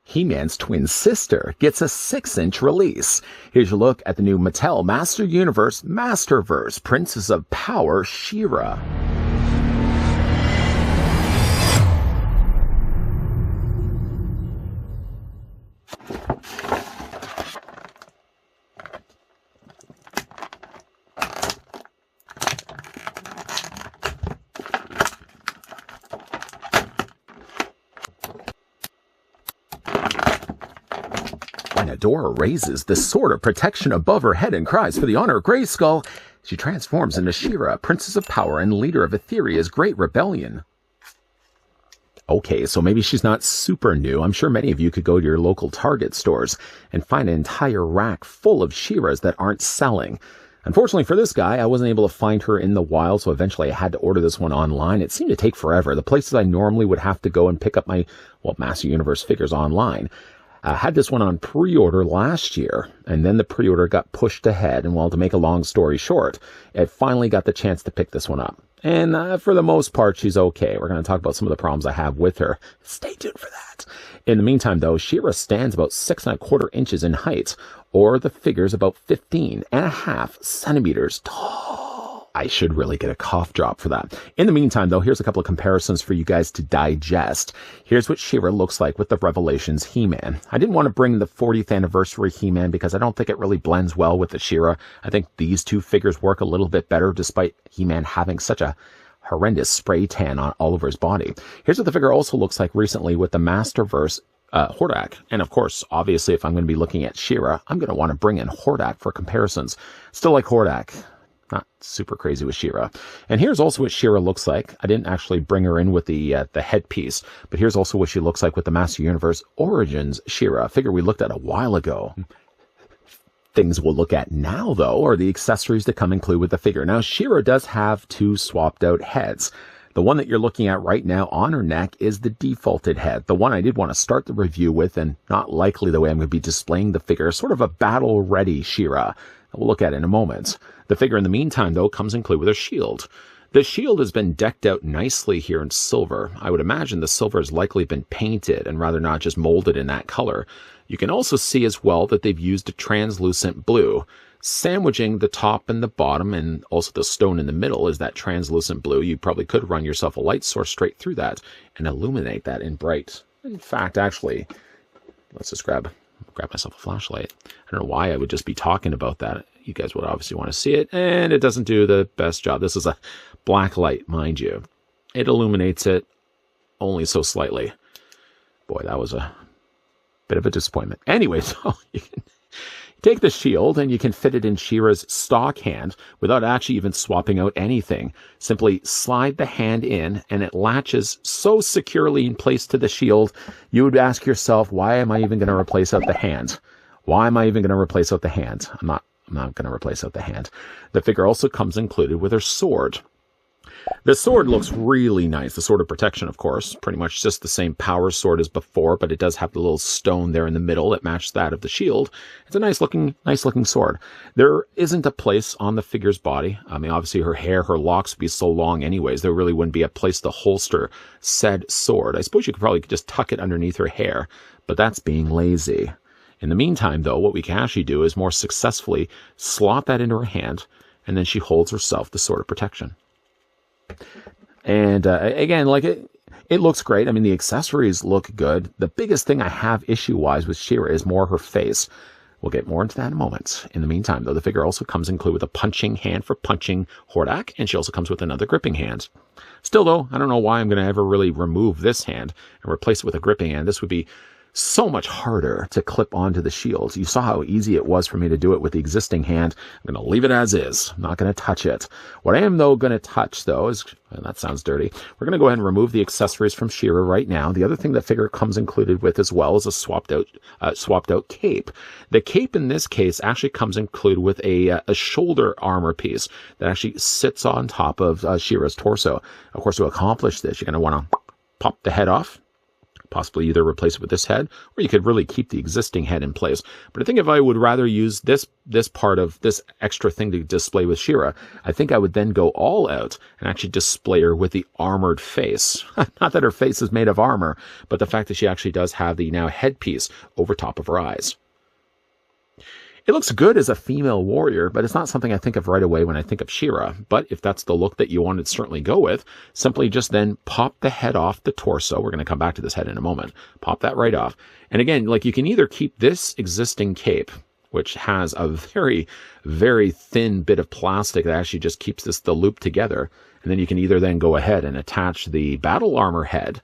He-Man's twin sister gets a 6-inch release. Here's a look at the new Mattel Master Universe Masterverse Princess of Power She-Ra. When Adora raises the sword of protection above her head and cries for the honor of Grayskull, she transforms into She-Ra, Princess of Power and leader of Etheria's Great Rebellion. Okay, so maybe she's not super new. I'm sure many of you could go to your local Target stores and find an entire rack full of She-Ras that aren't selling. Unfortunately for this guy, I wasn't able to find her in the wild, so eventually I had to order this one online. It seemed to take forever. The places I normally would have to go and pick up my, Master Universe figures online. I had this one on pre-order last year, and then the pre-order got pushed ahead, and to make a long story short, I finally got the chance to pick this one up. And for the most part, she's okay. We're going to talk about some of the problems I have with her. Stay tuned for that. In the meantime, though, She-Ra stands about 6¼ inches in height, or the figure's about 15.5 centimeters tall. I should really get a cough drop for that. In the meantime, though, here's a couple of comparisons for you guys to digest. Here's what She-Ra looks like with the Revelations He-Man. I didn't want to bring the 40th anniversary He-Man because I don't think it really blends well with the She-Ra. I think these two figures work a little bit better despite He-Man having such a horrendous spray tan on all over his body. Here's what the figure also looks like recently with the Masterverse Hordak. And of course, obviously, if I'm going to be looking at She-Ra, I'm going to want to bring in Hordak for comparisons. Still like Hordak. Not super crazy with She-Ra. And here's also what She-Ra looks like. I didn't actually bring her in with the headpiece, but here's also what she looks like with the Master Universe Origins She-Ra, a figure we looked at a while ago. Things we'll look at now, though, are the accessories that come included with the figure. Now, She-Ra does have two swapped out heads. The one that you're looking at right now on her neck is the defaulted head. The one I did want to start the review with, and not likely the way I'm going to be displaying the figure, sort of a battle-ready She-Ra. We'll look at it in a moment. The figure in the meantime, though, comes included with a shield. The shield has been decked out nicely here in silver. I would imagine the silver has likely been painted and rather not just molded in that color. You can also see as well that they've used a translucent blue. Sandwiching the top and the bottom and also the stone in the middle is that translucent blue. You probably could run yourself a light source straight through that and illuminate that in bright. In fact, actually, let's just grab myself a flashlight. I don't know why I would just be talking about that. You guys would obviously want to see it, and it doesn't do the best job. This is a black light, mind you. It illuminates it only so slightly. Boy, that was a bit of a disappointment. Anyway, so you can take the shield and you can fit it in She-Ra's stock hand without actually even swapping out anything. Simply slide the hand in and it latches so securely in place to the shield, you would ask yourself, why am I even going to replace out the hand? Why am I even going to replace out the hand? I'm not going to replace out the hand. The figure also comes included with her sword. The sword looks really nice. The Sword of Protection, of course, pretty much just the same power sword as before, but it does have the little stone there in the middle that matches that of the shield. It's a nice looking sword. There isn't a place on the figure's body. I mean, obviously her hair, her locks would be so long anyways, there really wouldn't be a place to holster said sword. I suppose you could probably just tuck it underneath her hair, but that's being lazy. In the meantime, though, what we can actually do is more successfully slot that into her hand, and then she holds herself the Sword of Protection. And again, like it looks great. I mean, the accessories look good. The biggest thing I have issue-wise with She-Ra is more her face. We'll get more into that in a moment. In the meantime, though, the figure also comes included with a punching hand for punching Hordak, and she also comes with another gripping hand. Still, though, I don't know why I'm going to ever really remove this hand and replace it with a gripping hand. This would be so much harder to clip onto the shield. You saw how easy it was for me to do it with the existing hand. I'm going to leave it as is. I'm not going to touch it. What I am, though, going to touch, though, is, and that sounds dirty, we're going to go ahead and remove the accessories from She-Ra right now. The other thing that figure comes included with as well is a swapped out cape. The cape in this case actually comes included with a shoulder armor piece that actually sits on top of She-Ra's torso. Of course, to accomplish this, you're going to want to pop the head off, possibly either replace it with this head, or you could really keep the existing head in place. But I think if I would rather use this part of this extra thing to display with She-Ra, I think I would then go all out and actually display her with the armored face. Not that her face is made of armor, but the fact that she actually does have the now headpiece over top of her eyes. It looks good as a female warrior, but it's not something I think of right away when I think of She-Ra. But if that's the look that you want to certainly go with, simply just then pop the head off the torso. We're going to come back to this head in a moment. Pop that right off. And again, like, you can either keep this existing cape, which has a very, very thin bit of plastic that actually just keeps the loop together. And then you can either then go ahead and attach the battle armor head.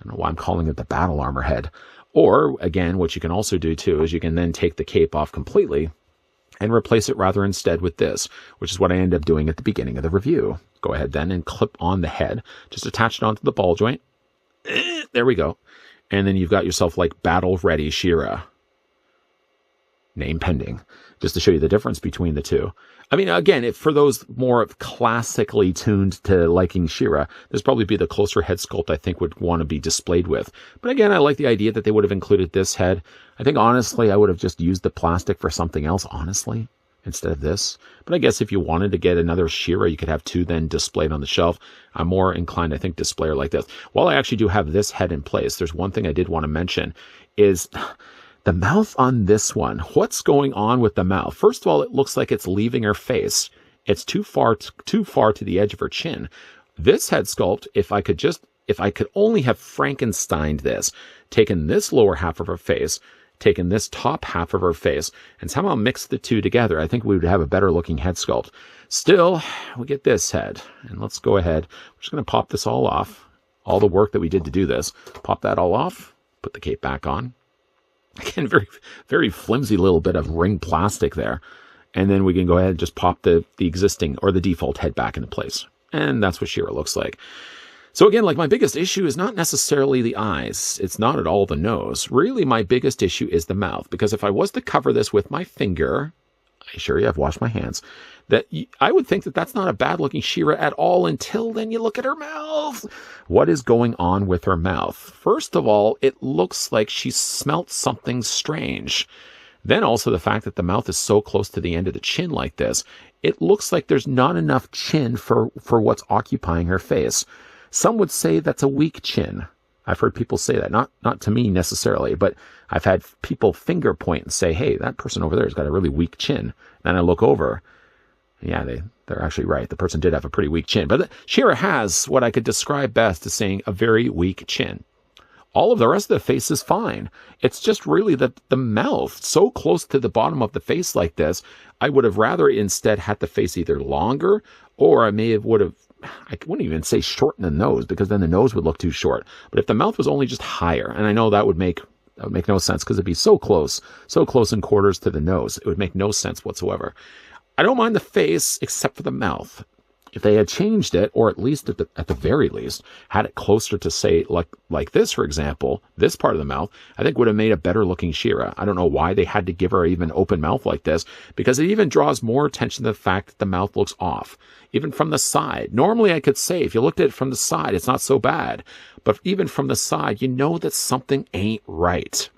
I don't know why I'm calling it the battle armor head. Or, again, what you can also do, too, is you can then take the cape off completely and replace it rather instead with this, which is what I ended up doing at the beginning of the review. Go ahead then and clip on the head. Just attach it onto the ball joint. There we go. And then you've got yourself, like, battle-ready She-Ra. Name pending. Just to show you the difference between the two. I mean, again, for those more classically tuned to liking She-Ra, this probably be the closer head sculpt I think would want to be displayed with. But again, I like the idea that they would have included this head. I think, honestly, I would have just used the plastic for something else, honestly, instead of this. But I guess if you wanted to get another She-Ra, you could have two then displayed on the shelf. I'm more inclined, I think, to display her like this. While I actually do have this head in place, there's one thing I did want to mention is the mouth on this one. What's going on with the mouth? First of all, it looks like it's leaving her face. It's too far to the edge of her chin. This head sculpt, if I could only have Frankensteined this, taken this lower half of her face, taken this top half of her face, and somehow mixed the two together, I think we would have a better looking head sculpt. Still, we get this head. And let's go ahead. We're just going to pop this all off. All the work that we did to do this. Pop that all off. Put the cape back on. Again, very, very flimsy little bit of ring plastic there. And then we can go ahead and just pop the existing or the default head back into place. And that's what She-Ra looks like. So again, like, my biggest issue is not necessarily the eyes. It's not at all the nose. Really, my biggest issue is the mouth. Because if I was to cover this with my finger, I assure you I've washed my hands, that I would think that that's not a bad-looking She-Ra at all until then you look at her mouth. What is going on with her mouth? First of all, it looks like she smelt something strange. Then also the fact that the mouth is so close to the end of the chin like this, it looks like there's not enough chin for what's occupying her face. Some would say that's a weak chin. I've heard people say that, not to me necessarily, but I've had people finger point and say, hey, that person over there has got a really weak chin. And I look over. Yeah, they're actually right. The person did have a pretty weak chin. But She-Ra has what I could describe best as saying a very weak chin. All of the rest of the face is fine. It's just really the mouth so close to the bottom of the face like this. I would have rather instead had the face either longer, or I wouldn't even say shorten the nose, because then the nose would look too short. But if the mouth was only just higher, and I know that would make no sense because it'd be so close in quarters to the nose. It would make no sense whatsoever. I don't mind the face except for the mouth. If they had changed it, or at least at the very least, had it closer to, say, like this, for example, this part of the mouth, I think would have made a better looking She-Ra. I don't know why they had to give her even open mouth like this, because it even draws more attention to the fact that the mouth looks off, even from the side. Normally I could say, if you looked at it from the side, it's not so bad. But even from the side, you know that something ain't right.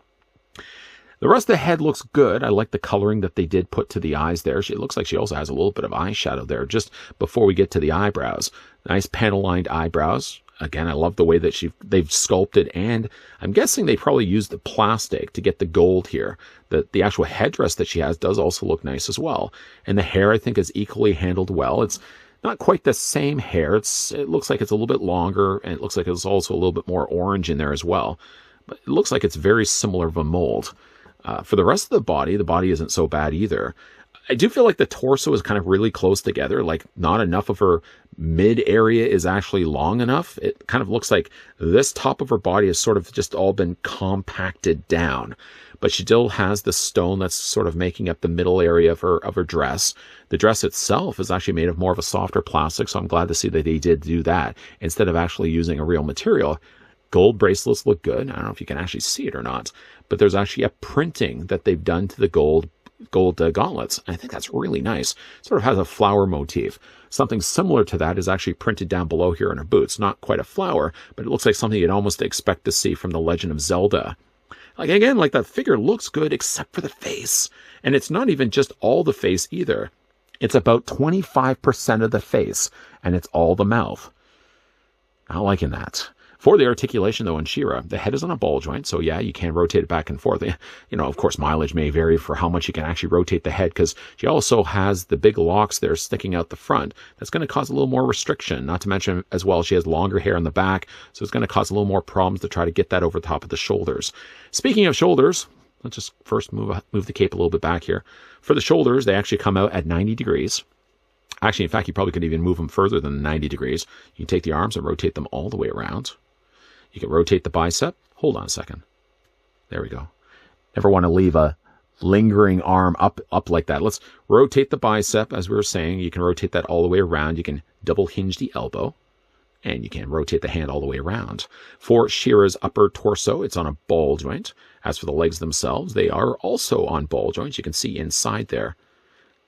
The rest of the head looks good. I like the coloring that they did put to the eyes there. It looks like she also has a little bit of eyeshadow there just before we get to the eyebrows. Nice panel-lined eyebrows. Again, I love the way that they've sculpted, and I'm guessing they probably used the plastic to get the gold here. The actual headdress that she has does also look nice as well. And the hair, I think, is equally handled well. It's not quite the same hair. It looks like it's a little bit longer, and it looks like it's also a little bit more orange in there as well. But it looks like it's very similar of a mold. For the rest of the body isn't so bad either. I do feel like the torso is kind of really close together, like not enough of her mid area is actually long enough. It kind of looks like this top of her body has sort of just all been compacted down, but she still has the stone that's sort of making up the middle area of her dress. The dress itself is actually made of more of a softer plastic, so I'm glad to see that they did do that instead of actually using a real material. Gold bracelets look good. I don't know if you can actually see it or not, but there's actually a printing that they've done to the gold gauntlets. I think that's really nice. Sort of has a flower motif. Something similar to that is actually printed down below here in her boots. Not quite a flower, but it looks like something you'd almost expect to see from The Legend of Zelda. Like, again, like that figure looks good except for the face. And it's not even just all the face either. It's about 25% of the face, and it's all the mouth. Not liking that. For the articulation, though, in She-Ra, the head is on a ball joint, so yeah, you can rotate it back and forth. You know, of course, mileage may vary for how much you can actually rotate the head, because she also has the big locks there sticking out the front. That's going to cause a little more restriction, not to mention, as well, she has longer hair on the back, so it's going to cause a little more problems to try to get that over the top of the shoulders. Speaking of shoulders, let's just first move the cape a little bit back here. For the shoulders, they actually come out at 90 degrees. Actually, in fact, you probably could even move them further than 90 degrees. You can take the arms and rotate them all the way around. You can rotate the bicep. Hold on a second. There we go. Never want to leave a lingering arm up like that. Let's rotate the bicep, as we were saying. You can rotate that all the way around. You can double hinge the elbow. And you can rotate the hand all the way around. For She-Ra's upper torso, it's on a ball joint. As for the legs themselves, they are also on ball joints. You can see inside there.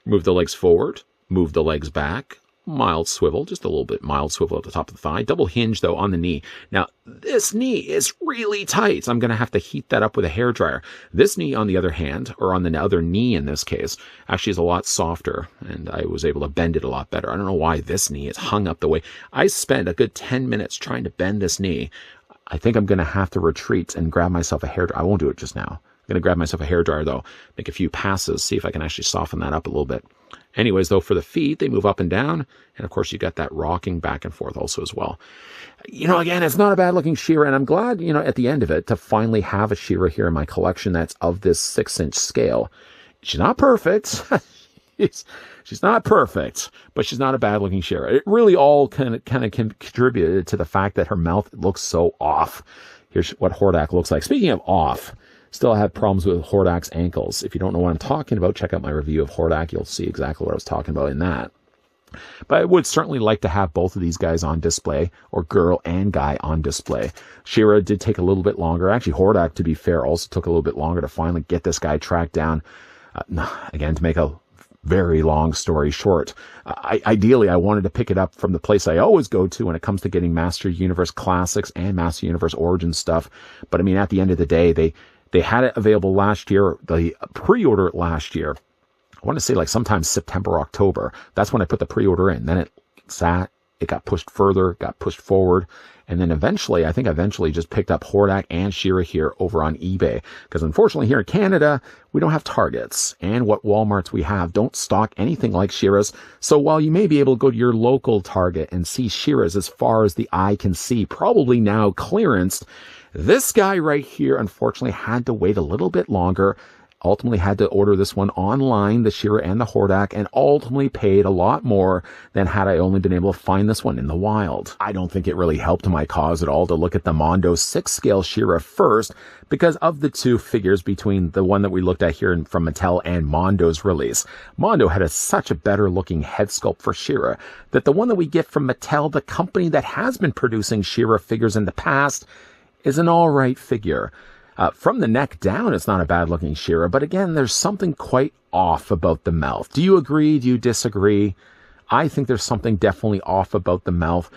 Move the legs forward. Move the legs back. Mild swivel, just a little bit mild swivel at the top of the thigh. Double hinge, though, on the knee. Now, this knee is really tight. I'm going to have to heat that up with a hairdryer. This knee, on the other hand, or on the other knee in this case, actually is a lot softer, and I was able to bend it a lot better. I don't know why this knee is hung up the way. I spent a good 10 minutes trying to bend this knee. I think I'm going to have to retreat and grab myself a hairdryer. I won't do it just now. I'm going to grab myself a hairdryer, though, make a few passes, see if I can actually soften that up a little bit. Anyways, though, for the feet, they move up and down. And, of course, you got that rocking back and forth also as well. You know, again, it's not a bad-looking She-Ra, and I'm glad, you know, at the end of it, to finally have a She-Ra here in my collection that's of this 6-inch scale. She's not perfect. She's not perfect, but she's not a bad-looking She-Ra. It really all kind of contributed to the fact that her mouth looks so off. Here's what Hordak looks like. Speaking of off, still have problems with Hordak's ankles. If you don't know what I'm talking about, check out my review of Hordak. You'll see exactly what I was talking about in that. But I would certainly like to have both of these guys on display, or girl and guy on display. She-Ra did take a little bit longer. Actually, Hordak, to be fair, also took a little bit longer to finally get this guy tracked down. Again, to make a very long story short, ideally, I wanted to pick it up from the place I always go to when it comes to getting Master Universe Classics and Master Universe Origins stuff. But I mean, at the end of the day, they had it available last year. They pre-order it last year. I want to say like sometime September, October. That's when I put the pre-order in. Then it sat, it got pushed further, got pushed forward. And then eventually, I think eventually just picked up Hordak and She-Ra here over on eBay. Because unfortunately here in Canada, we don't have Targets. And what Walmarts we have don't stock anything like She-Ra's. So while you may be able to go to your local Target and see She-Ra's as far as the eye can see, probably now clearanced, this guy right here, unfortunately, had to wait a little bit longer. Ultimately had to order this one online, the She-Ra and the Hordak, and ultimately paid a lot more than had I only been able to find this one in the wild. I don't think it really helped my cause at all to look at the Mondo 6-scale She-Ra first, because of the two figures between the one that we looked at here from Mattel and Mondo's release. Mondo had such a better looking head sculpt for She-Ra that the one that we get from Mattel, the company that has been producing She-Ra figures in the past, is an alright figure. From the neck down, it's not a bad-looking She-Ra, but again, there's something quite off about the mouth. Do you agree? Do you disagree? I think there's something definitely off about the mouth.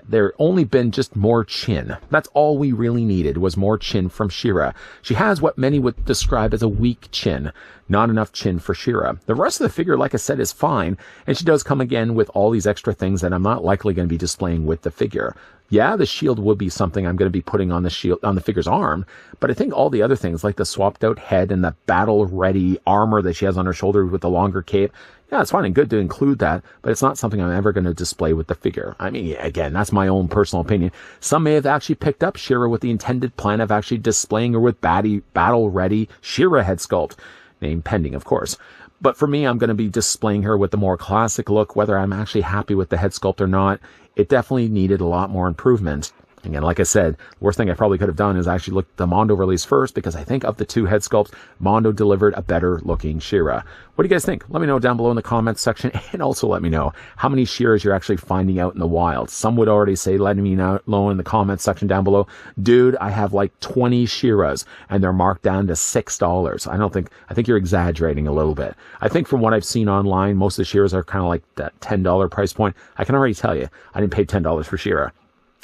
There only been just more chin. That's all we really needed, was more chin from She-Ra. She has what many would describe as a weak chin. Not enough chin for She-Ra. The rest of the figure, like I said, is fine, and she does come again with all these extra things that I'm not likely going to be displaying with the figure. Yeah, the shield would be something I'm going to be putting on the shield, on the figure's arm, but I think all the other things, like the swapped out head and the battle-ready armor that she has on her shoulder with the longer cape, yeah, it's fine and good to include that, but it's not something I'm ever going to display with the figure. I mean, again, that's my own personal opinion. Some may have actually picked up She-Ra with the intended plan of actually displaying her with battle-ready She-Ra head sculpt. Name pending, of course. But for me, I'm going to be displaying her with the more classic look, whether I'm actually happy with the head sculpt or not. It definitely needed a lot more improvement. Again, like I said, the worst thing I probably could have done is actually look at the Mondo release first, because I think of the two head sculpts, Mondo delivered a better looking She-Ra. What do you guys think? Let me know down below in the comments section, and also let me know how many She-Ras you're actually finding out in the wild. Some would already say, let me know in the comments section down below, dude, I have like 20 She-Ras and they're marked down to $6. I think you're exaggerating a little bit. I think from what I've seen online, most of the She-Ras are kind of like that $10 price point. I can already tell you, I didn't pay $10 for She-Ra.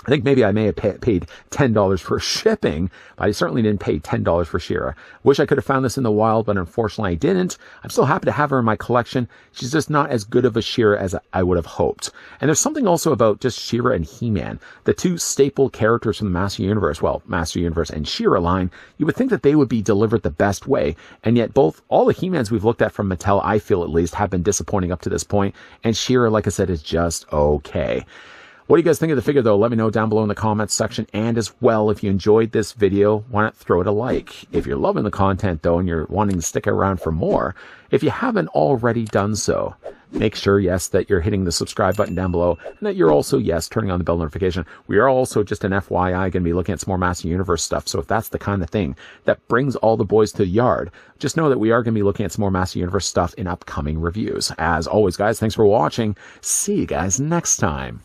I think maybe I may have paid $10 for shipping, but I certainly didn't pay $10 for She-Ra. Wish I could have found this in the wild, but unfortunately I didn't. I'm still happy to have her in my collection. She's just not as good of a She-Ra as I would have hoped. And there's something also about just She-Ra and He-Man, the two staple characters from the Master Universe, well, Master Universe and She-Ra line. You would think that they would be delivered the best way, and yet all the He-Mans we've looked at from Mattel, I feel at least, have been disappointing up to this point, and She-Ra, like I said, is just okay. What do you guys think of the figure, though? Let me know down below in the comments section. And as well, if you enjoyed this video, why not throw it a like? If you're loving the content, though, and you're wanting to stick around for more, if you haven't already done so, make sure, yes, that you're hitting the subscribe button down below, and that you're also, yes, turning on the bell notification. We are also, just an FYI, going to be looking at some more Master Universe stuff. So if that's the kind of thing that brings all the boys to the yard, just know that we are going to be looking at some more Master Universe stuff in upcoming reviews. As always, guys, thanks for watching. See you guys next time.